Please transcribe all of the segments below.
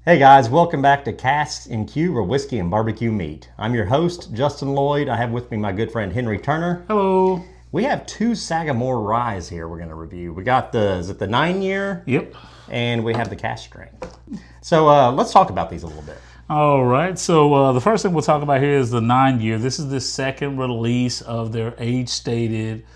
Hey guys, welcome back to Casks-n-Que, where whiskey and barbecue meet. I'm your host, Justin Lloyd. I have with me my good friend Henry Turner. Hello. We have two Sagamore Ryes here we're going to review. We got the 9-year? Yep. And we have the Cask Strength. So let's talk about these a little bit. All right. So the first thing we'll talk about here is the 9-year. This is the second release of their age-stated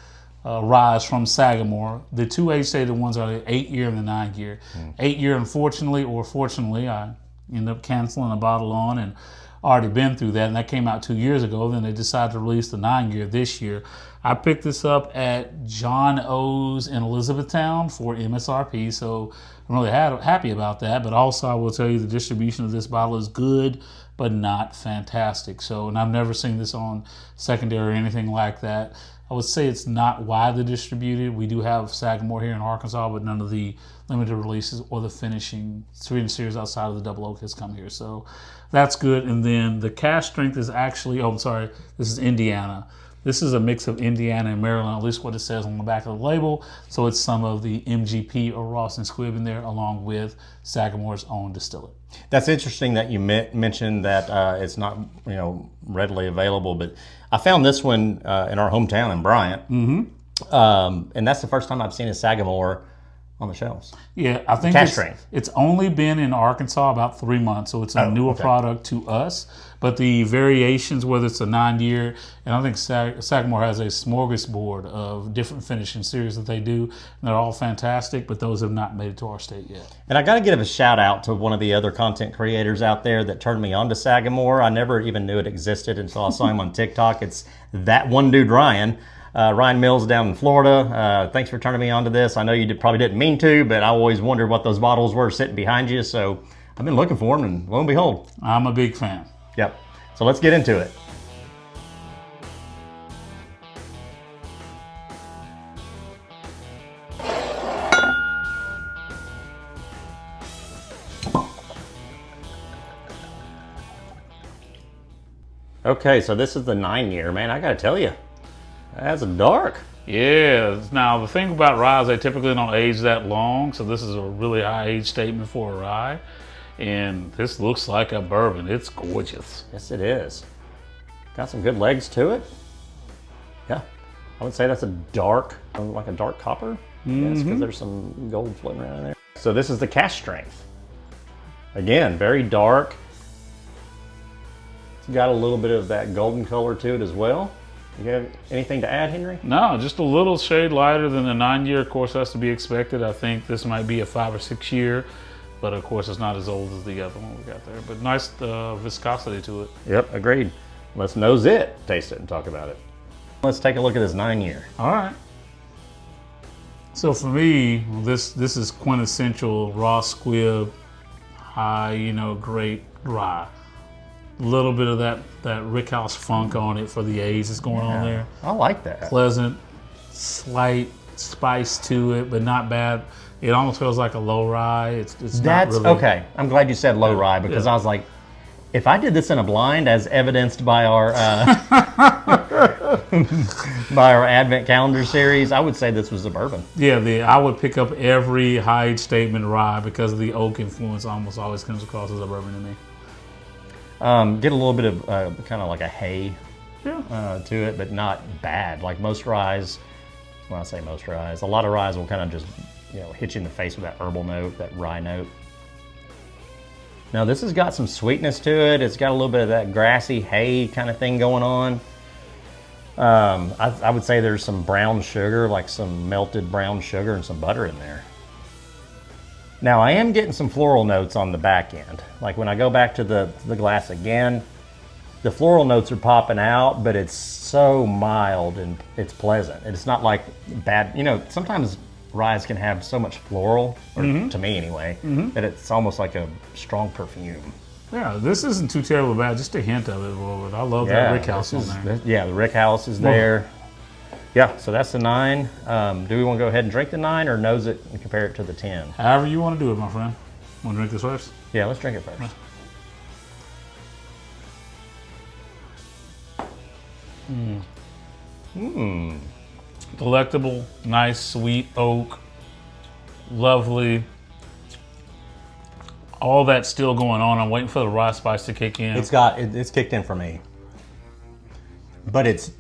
ryes from Sagamore. The two age-stated ones are the 8-year and the 9-year. 8-year, unfortunately or fortunately, I ended up canceling a bottle on and already been through that, and that came out 2 years ago. Then they decided to release the 9-year this year. I picked this up at John O's in Elizabethtown for MSRP, so I'm really happy about that. But also, I will tell you the distribution of this bottle is good, but not fantastic. So, and I've never seen this on secondary or anything like that. I would say it's not widely distributed. We do have Sagamore here in Arkansas, but none of the limited releases or the finishing series outside of the Double Oak has come here. So that's good. And then the Cask Strength is actually, oh, I'm sorry, this is Indiana. This is a mix of Indiana and Maryland, at least what it says on the back of the label. So it's some of the MGP or Ross and Squibb in there, along with Sagamore's own distillate. That's interesting that you mentioned that it's not readily available, but I found this one in our hometown in Bryant, and that's the first time I've seen a Sagamore on the shelves. Yeah, I think it's only been in Arkansas about 3 months, so it's a newer product to us. But the variations, whether it's a 9-year, and I think Sagamore has a smorgasbord of different finishing series that they do, and they're all fantastic, but those have not made it to our state yet. And I got to give a shout out to one of the other content creators out there that turned me on to Sagamore. I never even knew it existed until I saw him on TikTok. It's that one dude, Ryan. Ryan Mills down in Florida. Thanks for turning me on to this. I know you probably didn't mean to, but I always wondered what those bottles were sitting behind you, so I've been looking for them, and lo and behold. I'm a big fan. Yep. So let's get into it. Okay, so this is the 9-year. Man, I gotta tell you, that's dark. Yeah. Now, the thing about ryes, they typically don't age that long, so this is a really high age statement for a rye. And this looks like a bourbon. It's gorgeous. Yes, it is. Got some good legs to it. Yeah, I would say that's a dark, like a dark copper. Yes, because there's some gold floating around in there. So this is the Cask Strength. Again, very dark. It's got a little bit of that golden color to it as well. You have anything to add, Henry? No, just a little shade lighter than the 9-year. Of course, that's to be expected. I think this might be a 5 or 6 year. But of course, it's not as old as the other one we got there. But nice viscosity to it. Yep, agreed. Let's nose it, taste it, and talk about it. Let's take a look at this 9-year. All right. So for me, this is quintessential Ross Squibb, high, great rye. A little bit of that Rickhouse funk on it for the age that's going on there. I like that. Pleasant, slight spice to it, but not bad. It almost feels like a low rye. It's not really... Okay. I'm glad you said low rye, because I was like, if I did this in a blind, as evidenced by our by our Advent calendar series, I would say this was a bourbon. Yeah, I would pick up every high age statement rye because the oak influence almost always comes across as a bourbon to me. Get a little bit of kind of like a hay to it, but not bad. Like most ryes, when I say most ryes, a lot of ryes will kind of just hit you in the face with that herbal note, that rye note. Now this has got some sweetness to it. It's got a little bit of that grassy hay kind of thing going on. I would say there's some brown sugar, like some melted brown sugar and some butter in there. Now I am getting some floral notes on the back end. Like when I go back to the glass again, the floral notes are popping out, but it's so mild and it's pleasant. It's not like bad, sometimes ryes can have so much floral, or to me anyway, that it's almost like a strong perfume. Yeah, this isn't too terrible bad, just a hint of it. I love that Rickhouse on there. Yeah, the Rickhouse is there. Yeah, so that's the 9. Do we want to go ahead and drink the 9 or nose it and compare it to the 10? However you want to do it, my friend. Want to drink this first? Yeah, let's drink it first. Delectable, nice, sweet oak, lovely. all that's still going on. I'm waiting for the rye spice to kick in. It's kicked in for me, but it's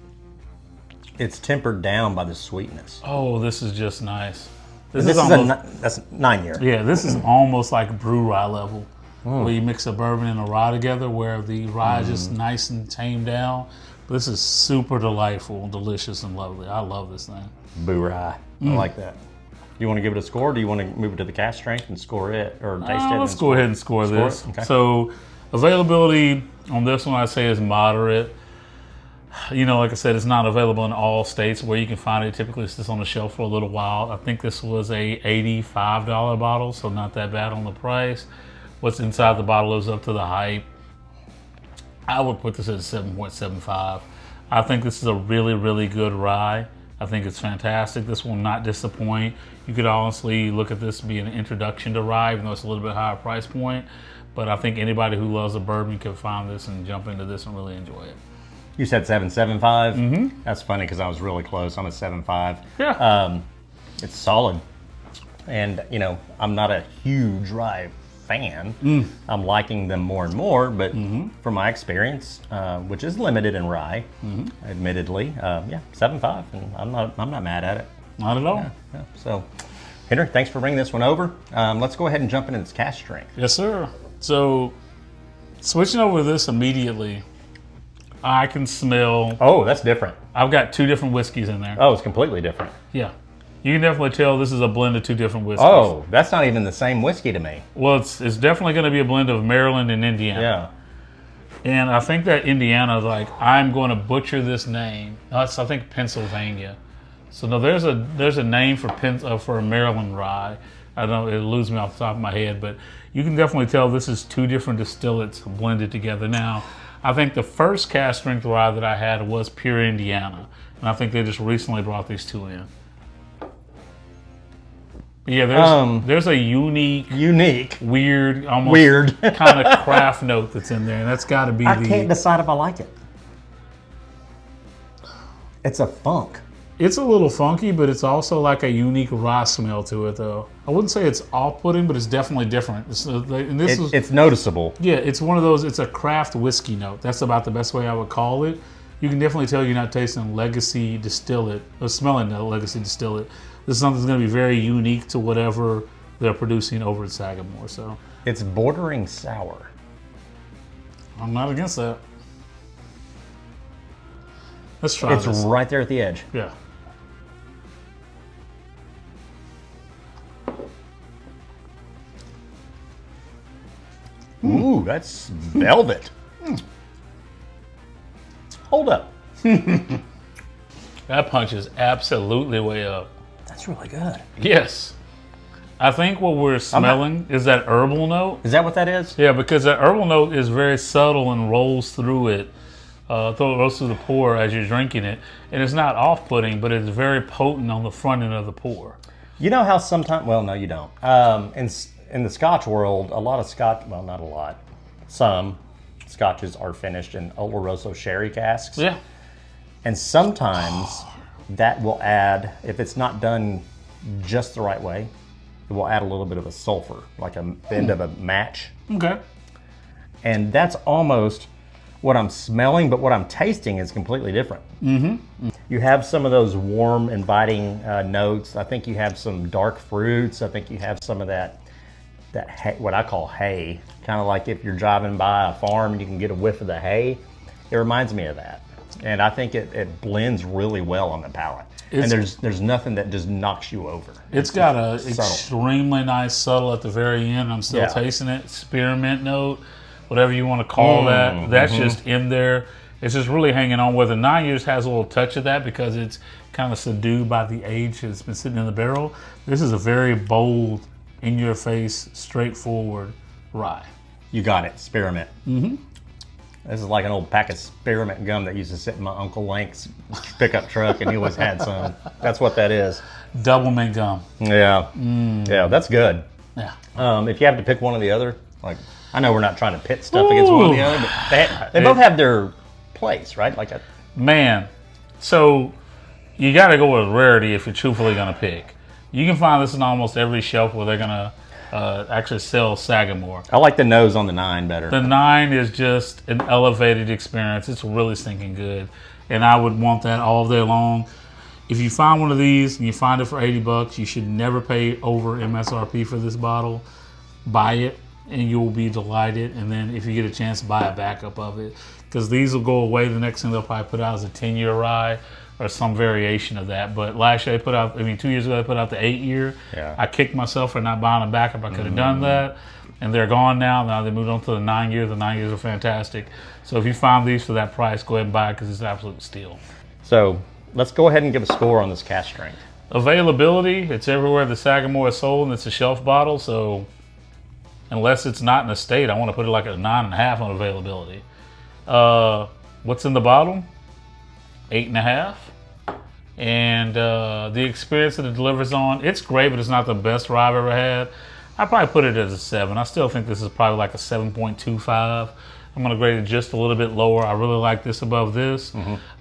tempered down by the sweetness. Oh, this is just nice. This is almost, that's 9 year. Yeah, this is almost like brew rye level, where you mix a bourbon and a rye together, where the rye is just nice and tamed down. This is super delightful, delicious, and lovely. I love this thing. Boo rye. I like that. You want to give it a score? Or do you want to move it to the cask strength and score it, or taste it? Let's go ahead and score this. Okay. So availability on this one, I'd say, is moderate. You know, like I said, it's not available in all states where you can find it. Typically, it's just on the shelf for a little while. I think this was a $85 bottle, so not that bad on the price. What's inside the bottle lives up to the hype. I would put this at 7.75. I think this is a really, really good rye. I think it's fantastic. This will not disappoint. You could honestly look at this being an introduction to rye, even though it's a little bit higher price point. But I think anybody who loves a bourbon can find this and jump into this and really enjoy it. You said 7.75? Mm-hmm. That's funny because I was really close. I'm at 7.5. Yeah. It's solid. And, you know, I'm not a huge rye fan. I'm liking them more and more, but from my experience, which is limited in rye, admittedly, yeah, 7.5, and I'm not mad at it. Not at all. Yeah. So, Henry, thanks for bringing this one over. Let's go ahead and jump into this cask strength. Yes, sir. So, switching over to this immediately, I can smell. Oh, that's different. I've got 2 different whiskeys in there. Oh, it's completely different. Yeah. You can definitely tell this is a blend of 2 different whiskeys. Oh, that's not even the same whiskey to me. Well, it's definitely going to be a blend of Maryland and Indiana. Yeah. And I think that Indiana, like, I'm going to butcher this name. That's, I think, Pennsylvania. So no, there's a name for a Maryland rye. I don't know, it eludes me off the top of my head, but you can definitely tell this is 2 different distillates blended together. Now, I think the first cask strength rye that I had was pure Indiana, and I think they just recently brought these 2 in. Yeah, there's a unique, weird, almost kind of craft note that's in there, and that's got to be. I can't decide if I like it. It's a funk. It's a little funky, but it's also like a unique rye smell to it, though. I wouldn't say it's off-putting, but it's definitely different. It's noticeable. Yeah, it's one of those. It's a craft whiskey note. That's about the best way I would call it. You can definitely tell you're not tasting legacy distillate or smelling the legacy distillate. This is something that's going to be very unique to whatever they're producing over at Sagamore. So it's bordering sour. I'm not against that. Let's try this. It's right there at the edge. Yeah. Ooh, that's velvet. Hold up. That punch is absolutely way up. That's really good. Yes. I think what we're smelling is that herbal note. Is that what that is? Yeah, because that herbal note is very subtle and rolls through it, rolls through the pour as you're drinking it. And it's not off-putting, but it's very potent on the front end of the pour. You know how sometimes, well, no, you don't. In the Scotch world, a lot of Scotch, well, not a lot, some Scotches are finished in Oloroso sherry casks. Yeah. And sometimes that will add, if it's not done just the right way, it will add a little bit of a sulfur, like a end of a match. Okay. And that's almost what I'm smelling, but what I'm tasting is completely different. You have some of those warm, inviting notes. I think you have some dark fruits. I think you have some of that hay, what I call hay, kind of like if you're driving by a farm and you can get a whiff of the hay. It reminds me of that. And I think it blends really well on the palate. And there's nothing that just knocks you over. It's got a extremely nice subtle at the very end. I'm still tasting it. Spearmint note, whatever you want to call that. That's just in there. It's just really hanging on. Whether 9 years has a little touch of that because it's kind of subdued by the age that's been sitting in the barrel. This is a very bold, in-your-face, straightforward rye. You got it. Spearmint. This is like an old pack of spearmint gum that used to sit in my Uncle Lank's pickup truck, and he always had some. That's what that is. Double mint gum. Yeah. Yeah, that's good. Yeah. If you have to pick one or the other, like, I know we're not trying to pit stuff against one or the other, but they both have their place, right? Like a man. So you got to go with rarity if you're truthfully going to pick. You can find this in almost every shelf where they're going to actually sells Sagamore. I like the nose on the 9 better. The 9 is just an elevated experience. It's really stinking good. And I would want that all day long. If you find one of these and you find it for $80, you should never pay over MSRP for this bottle. Buy it and you will be delighted. And then if you get a chance, buy a backup of it. Because these will go away. The next thing they'll probably put out is a 10-year rye or some variation of that. But last year they put out, 2 years ago they put out the 8-year. Yeah. I kicked myself for not buying a backup. I could have done that. And they're gone now. Now they moved on to the 9 years. The 9 years are fantastic. So if you find these for that price, go ahead and buy it because it's an absolute steal. So let's go ahead and give a score on this cask strength. Availability, it's everywhere the Sagamore is sold and it's a shelf bottle. So unless it's not in a state, I want to put it like a 9.5 on availability. What's in the bottle? 8.5. And the experience that it delivers on, it's great, but it's not the best rye I've ever had. I probably put it as a 7. I still think this is probably like a 7.25. I'm going to grade it just a little bit lower. I really like this above this,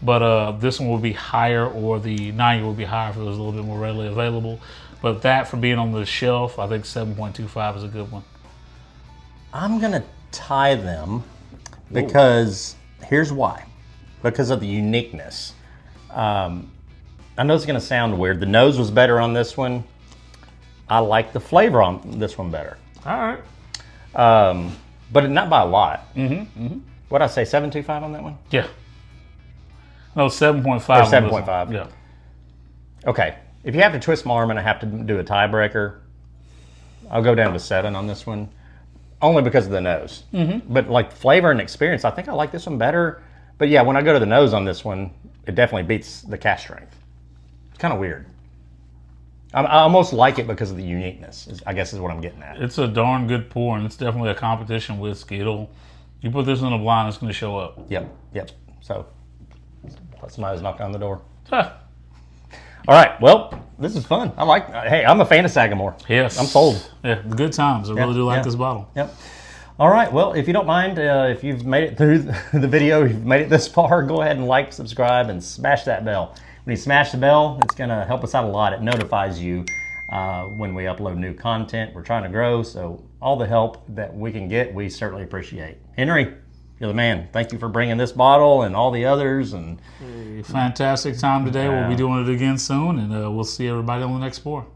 but this one will be higher, or the 9-year will be higher if it was a little bit more readily available. But that, for being on the shelf, I think 7.25 is a good one. I'm going to tie them because here's why. Because of the uniqueness. I know it's going to sound weird. The nose was better on this one. I like the flavor on this one better. All right. But not by a lot. What'd I say, 7.25 on that one? Yeah. No, 7.5. Or 7.5. Yeah. Okay. If you have to twist my arm and I have to do a tiebreaker, I'll go down to 7 on this one. Only because of the nose. But like flavor and experience, I think I like this one better. But yeah, when I go to the nose on this one, it definitely beats the cask strength. It's kind of weird. I almost like it because of the uniqueness, I guess is what I'm getting at. It's a darn good pour, and it's definitely a competition whiskey. You put this in a blind, it's going to show up. Yep. So, somebody's knocking on the door. Huh. All right, well, this is fun. Hey, I'm a fan of Sagamore. Yes. I'm sold. Yeah, the good times. I really do like this bottle. Yep. All right, well, if you don't mind, if you've made it through the video, you've made it this far, go ahead and like, subscribe, and smash that bell. When you smash the bell, it's going to help us out a lot. It notifies you when we upload new content. We're trying to grow, so all the help that we can get, we certainly appreciate. Henry, you're the man. Thank you for bringing this bottle and all the others. And fantastic time today. We'll be doing it again soon, and we'll see everybody on the next pour.